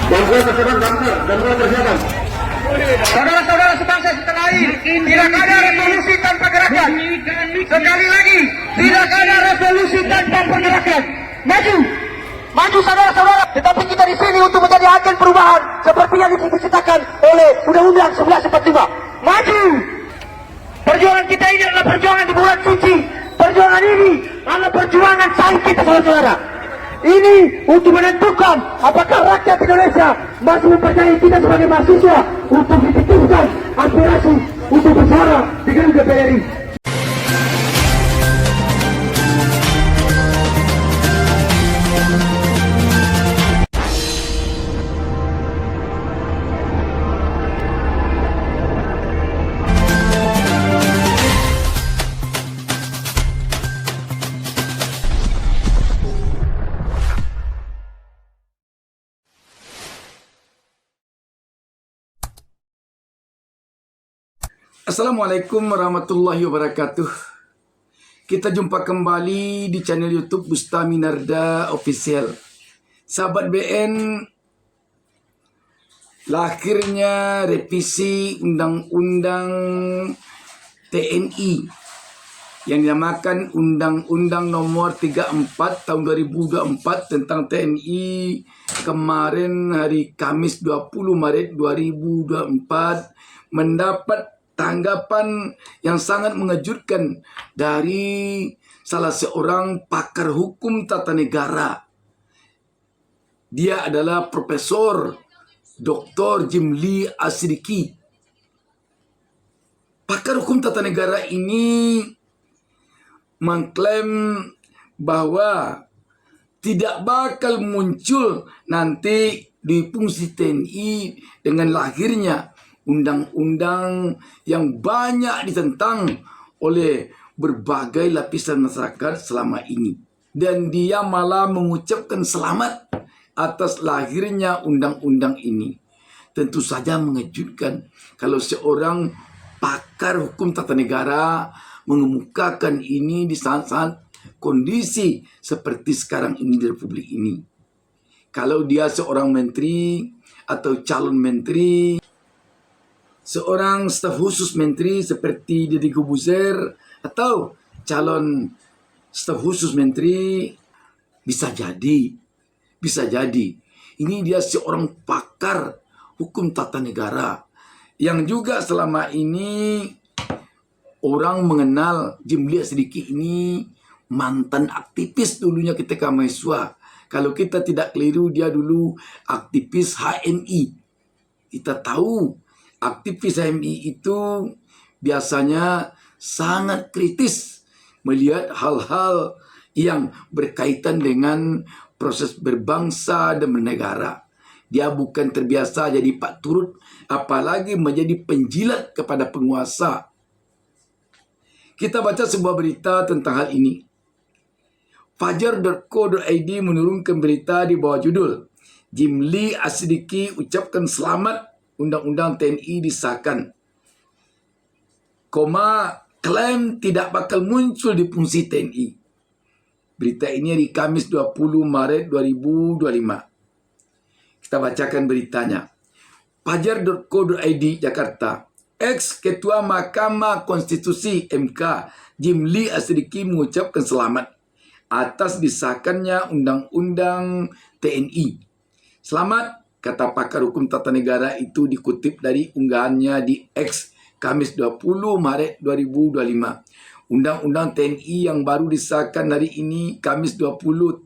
Gangguan tersebut bangsa, gangguan persiapan. Saudara-saudara sebangsa setanah air, tidak ada revolusi tanpa gerakan. Sekali lagi, tidak ada revolusi tanpa pergerakan. Maju, maju saudara-saudara. Tetapi kita di sini untuk menjadi agen perubahan seperti yang diciptakan oleh Undang-Undang 1145. Maju. Perjuangan kita ini adalah perjuangan di bulan suci. Perjuangan ini adalah perjuangan sahih kita, saudara-saudara. Ini untuk menentukan apakah rakyat Indonesia masih mempercayai kita sebagai mahasiswa untuk dititipkan aspirasi untuk bersuara di gedung DPR RI. Assalamualaikum warahmatullahi wabarakatuh. Kita jumpa kembali di channel YouTube Bustami Narda Official. Sahabat BN, lahirnya revisi Undang-Undang TNI yang dinamakan Undang-Undang Nomor 34 Tahun 2024 tentang TNI kemarin hari Kamis 20 Maret 2024 mendapat tanggapan yang sangat mengejutkan dari salah seorang pakar hukum tata negara. Dia adalah Profesor Dr. Jimli Asidiki. Pakar hukum tata negara ini mengklaim bahwa tidak bakal muncul nanti di fungsi TNI dengan lahirnya undang-undang yang banyak ditentang oleh berbagai lapisan masyarakat selama ini. Dan dia malah mengucapkan selamat atas lahirnya undang-undang ini. Tentu saja mengejutkan kalau seorang pakar hukum tata negara mengemukakan ini di saat-saat kondisi seperti sekarang ini di Republik ini. Kalau dia seorang menteri atau calon menteri, seorang staf khusus menteri seperti Deddy Corbuzier atau calon staf khusus menteri, bisa jadi. Ini dia seorang pakar hukum tata negara yang juga selama ini orang mengenal Jimli Asidiki ini mantan aktivis dulunya ketika mahasiswa. Kalau kita tidak keliru, dia dulu aktivis HMI. Kita tahu aktivis HMI itu biasanya sangat kritis melihat hal-hal yang berkaitan dengan proses berbangsa dan bernegara. Dia bukan terbiasa jadi pak turut, apalagi menjadi penjilat kepada penguasa. Kita baca sebuah berita tentang hal ini. Fajar.co.id menurunkan berita di bawah judul Jimli Asidiki ucapkan selamat Undang-Undang TNI disahkan. Klaim tidak bakal muncul di fungsi TNI. Berita ini di Kamis 20 Maret 2025. Kita bacakan beritanya. Fajar.co.id Jakarta. Ex-Ketua Mahkamah Konstitusi MK Jimli Asidiki mengucapkan selamat atas disahkannya Undang-Undang TNI. Selamat, kata pakar hukum tata negara itu dikutip dari unggahannya di X Kamis 20 Maret 2025. Undang-Undang TNI yang baru disahkan hari ini Kamis 23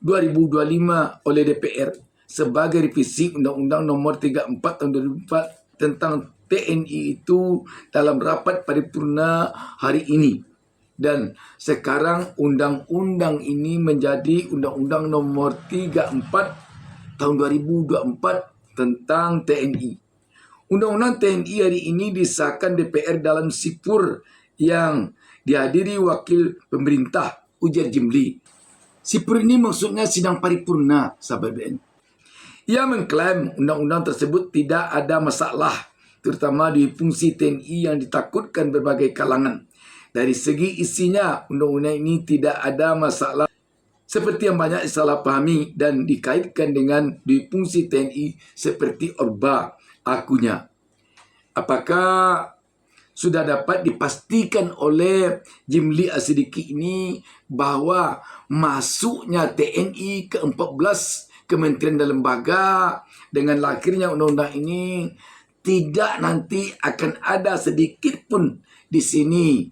2025 oleh DPR sebagai revisi Undang-Undang Nomor 34 Tahun 2004 tentang TNI itu dalam rapat paripurna hari ini. Dan sekarang undang-undang ini menjadi Undang-Undang Nomor 34 Tahun 2024 tentang TNI. Undang-Undang TNI hari ini disahkan DPR dalam sipur yang dihadiri wakil pemerintah, ujar Jimli. Sipur ini maksudnya sidang paripurna, sahabat BN. Ia mengklaim undang-undang tersebut tidak ada masalah, terutama di fungsi TNI yang ditakutkan berbagai kalangan. Dari segi isinya, undang-undang ini tidak ada masalah. seperti yang banyak disalah pahami dan dikaitkan dengan dui fungsi TNI seperti Orba akunya. Apakah sudah dapat dipastikan oleh Jimli Asidiki ini bahwa masuknya TNI ke-14 Kementerian dan Lembaga dengan lahirnya undang-undang ini tidak nanti akan ada sedikit pun di sini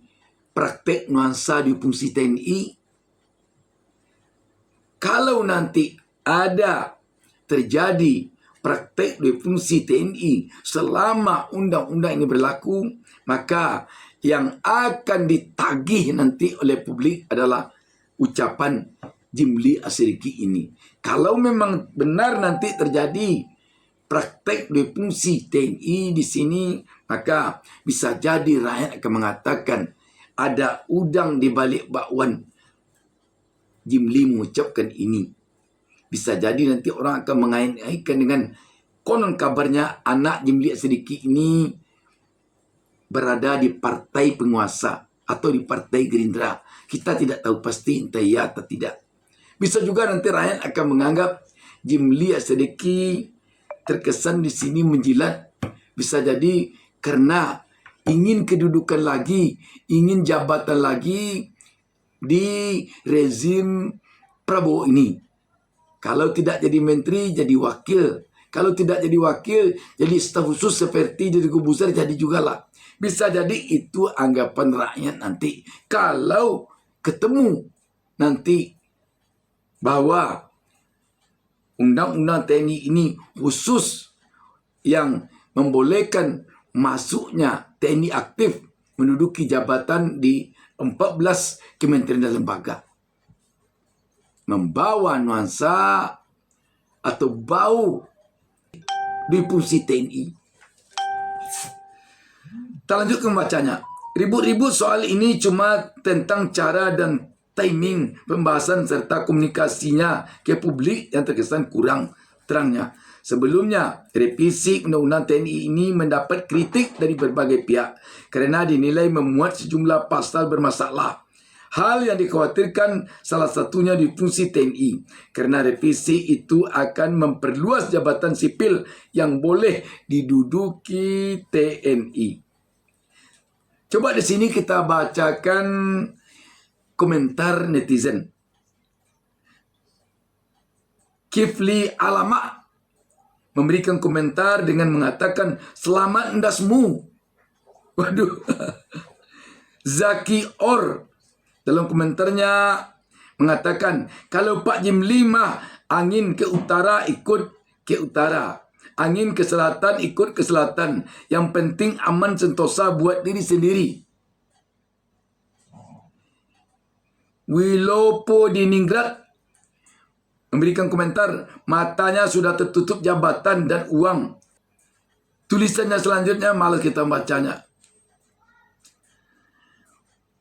praktek nuansa di fungsi TNI? Kalau nanti ada terjadi praktek di fungsi TNI selama undang-undang ini berlaku, maka yang akan ditagih nanti oleh publik adalah ucapan Jimli Asidiki ini. Kalau memang benar nanti terjadi praktek di fungsi TNI di sini, maka bisa jadi rakyat akan mengatakan ada udang di balik bakwan. Jimli mengucapkan ini. Bisa jadi nanti orang akan mengait-ngaitkan dengan konon kabarnya anak Jimli Asidiki ini berada di partai penguasa atau di partai Gerindra. Kita tidak tahu pasti entah ya atau tidak. Bisa juga nanti rakyat akan menganggap Jimli Asidiki terkesan di sini menjilat. Bisa jadi karena ingin kedudukan lagi, ingin jabatan lagi di rezim Prabowo ini. Kalau tidak jadi menteri, jadi wakil. Kalau tidak jadi wakil, jadi staf khusus seperti jadi Gubusar, jadi jugalah. Bisa jadi itu anggapan rakyat nanti. Kalau ketemu nanti bahwa undang-undang TNI ini khusus yang membolehkan masuknya TNI aktif menduduki jabatan di 14 kementerian dan lembaga, membawa nuansa atau bau di fungsi TNI. Kita lanjut ke membacanya. Ribut-ribut soal ini cuma tentang cara dan timing pembahasan serta komunikasinya ke publik yang terkesan kurang terangnya. Sebelumnya, revisi Undang-Undang TNI ini mendapat kritik dari berbagai pihak kerana dinilai memuat sejumlah pasal bermasalah. Hal yang dikhawatirkan salah satunya di fungsi TNI, kerana revisi itu akan memperluas jabatan sipil yang boleh diduduki TNI. Coba di sini kita bacakan komentar netizen. Kifli Alamak memberikan komentar dengan mengatakan, "Selamat endasmu." Waduh. Zaki Or dalam komentarnya mengatakan, kalau Pak Jimli mah angin ke utara ikut ke utara, angin ke selatan ikut ke selatan. Yang penting aman sentosa buat diri sendiri. Wilopo Diningrat memberikan komentar, matanya sudah tertutup jabatan dan uang. Tulisannya selanjutnya malas kita bacanya.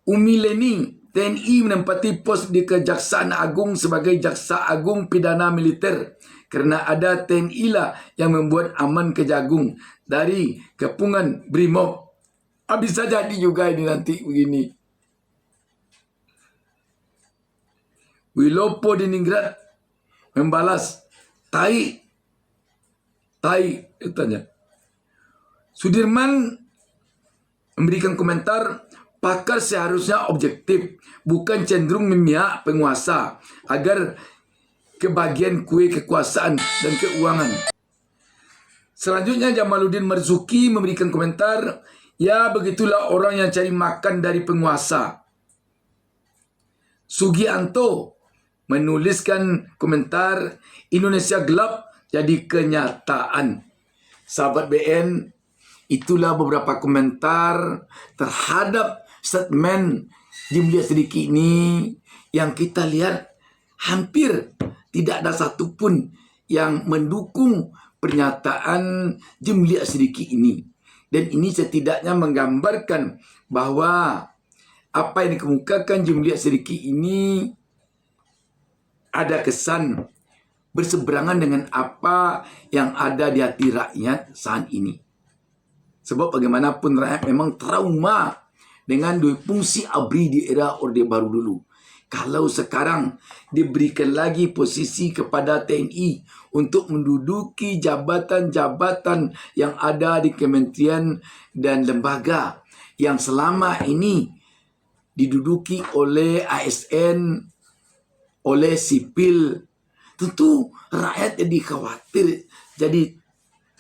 Umi Leni, TNI menempati pos di Kejaksaan Agung sebagai Jaksa Agung Pidana Militer kerana ada TNI lah yang membuat aman Kejagung dari kepungan Brimob. Bisa jadi juga ini nanti begini. Wilopo Diningrat membalas, tai, tanya. Sudirman memberikan komentar, pakar seharusnya objektif, bukan cenderung memihak penguasa agar kebagian kue kekuasaan dan keuangan. Selanjutnya Jamaluddin Marzuki memberikan komentar, ya begitulah orang yang cari makan dari penguasa. Sugianto menuliskan komentar, Indonesia gelap jadi kenyataan. Sahabat BN, itulah beberapa komentar terhadap statement Jimli Asidiki ini yang kita lihat hampir tidak ada satupun yang mendukung pernyataan Jimli Asidiki ini. Dan ini setidaknya menggambarkan bahwa apa yang dikemukakan Jimli Asidiki ini ada kesan berseberangan dengan apa yang ada di hati rakyat saat ini. Sebab bagaimanapun rakyat memang trauma dengan dua fungsi ABRI di era Orde Baru dulu. Kalau sekarang diberikan lagi posisi kepada TNI untuk menduduki jabatan-jabatan yang ada di kementerian dan lembaga yang selama ini diduduki oleh ASN, oleh sipil, tentu rakyat jadi khawatir, jadi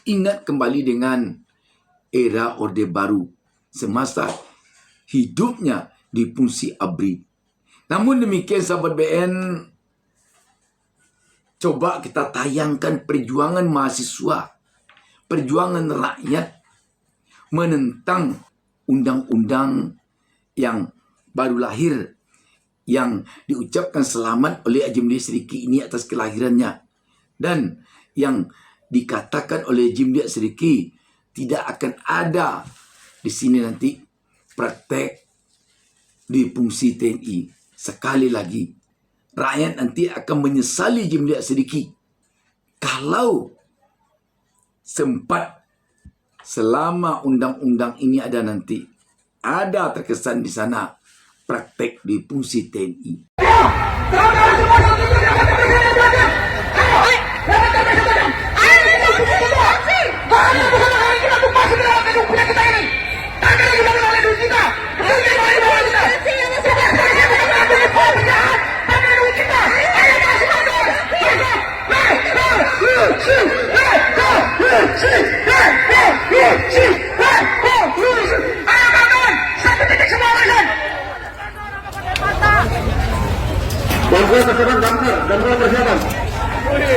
ingat kembali dengan era Orde Baru semasa hidupnya di fungsi ABRI. Namun demikian sahabat BN, coba kita tayangkan perjuangan mahasiswa, perjuangan rakyat menentang undang-undang yang baru lahir, yang diucapkan selamat oleh Jimli Seriki ini atas kelahirannya, dan yang dikatakan oleh Jimli Seriki tidak akan ada di sini nanti praktek di fungsi TNI. Sekali lagi, rakyat nanti akan menyesali Jimli Seriki kalau sempat selama undang-undang ini ada nanti ada terkesan di sana praktek di fungsi TNI.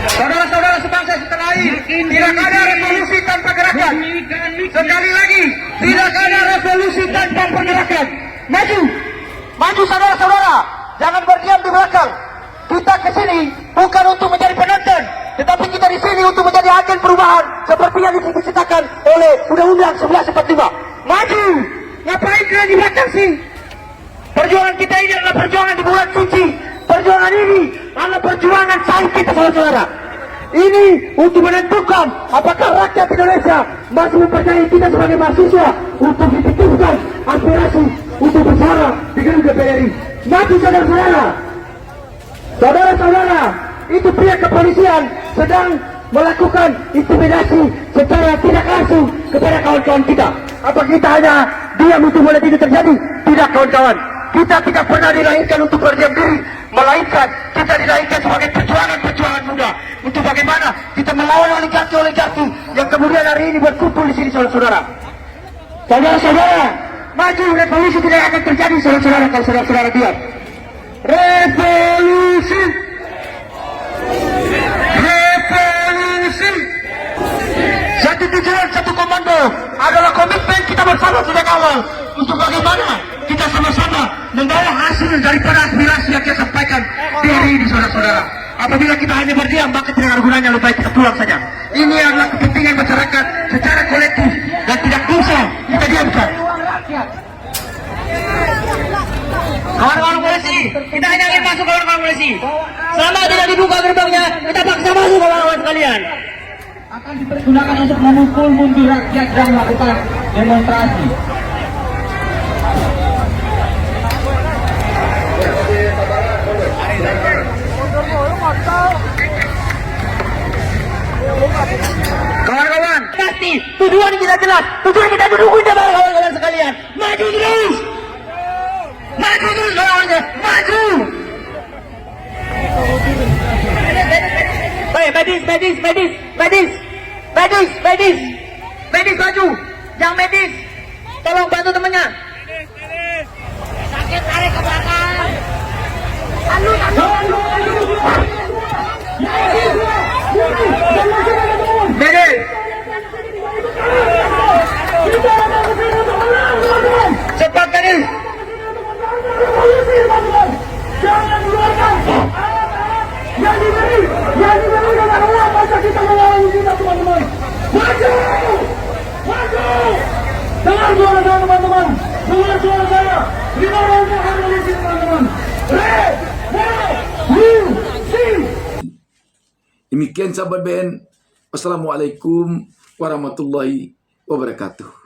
Saudara-saudara sebangsa setanah air, tidak ada revolusi tanpa gerakan. Sekali lagi, tidak ada revolusi tanpa pergerakan. Maju, maju saudara-saudara, jangan berdiam di belakang. Kita ke sini bukan untuk menjadi penonton, tetapi kita di sini untuk menjadi agen perubahan seperti yang diceritakan oleh Undang-Undang 1145. Maju, ngapain kalian di belakang sih? Perjuangan kita ini adalah perjuangan di bulan suci. Perjuangan ini adalah perjuangan sahih kita, saudara-saudara. Ini untuk menentukan apakah rakyat Indonesia masih mempercayai kita sebagai mahasiswa untuk dititipkan aspirasi untuk bersuara di gedung DPR RI. Maju saudara-saudara. Saudara-saudara, itu pihak kepolisian sedang melakukan intimidasi secara tidak langsung kepada kawan-kawan kita. Apa kita hanya diam untuk melihat itu terjadi? Tidak, kawan-kawan. Kita tidak pernah dilahirkan untuk berdiam diri, melainkan kita dilahirkan sebagai perjuangan muda untuk bagaimana kita melawan oligarki yang kemudian hari ini berkumpul di sini, saudara-saudara. Saudara-saudara, maju, revolusi tidak akan terjadi, saudara-saudara, kalau saudara-saudara diam. Revolusi, revolusi. Satu tujuan, satu komando adalah komitmen kita bersama sejak awal untuk bagaimana kita sama-sama membawa hasil daripada aspirasi yang kita sampaikan di hari ini, saudara-saudara. Apabila kita hanya berdiam, maka tidak ada gunanya, lebih baik kita pulang saja. Ini adalah kepentingan masyarakat secara kolektif dan tidak bisa kita diamkan. Kawan-kawan polisi, kita hanya ingin masuk, kawan-kawan polisi. Selama tidak dibuka gerbangnya, kita paksa masuk, kawan-kawan sekalian. Akan dipergunakan untuk memukul mundur rakyat dan melakukan demonstrasi. Kawan-kawan, pasti tujuan kita jelas. Tujuan kita duduk di bawah, kawan-kawan sekalian. Maju terus. Maju terus, kawan-kawan. Maju. Baik, medis maju. Yang medis, tolong bantu temannya. Sakit, tarik ke belakang. Medis. Cepat, medis. Jangan keluarkan. Yang diberi dengan uang masa kita melawan kita, teman-teman. Maju! Maju! Dengar suara saya, teman-teman. Dengar suara saya. Lima orang revolusi, teman-teman. Revolusi! Demikian sahabat BN. Wassalamualaikum warahmatullahi wabarakatuh.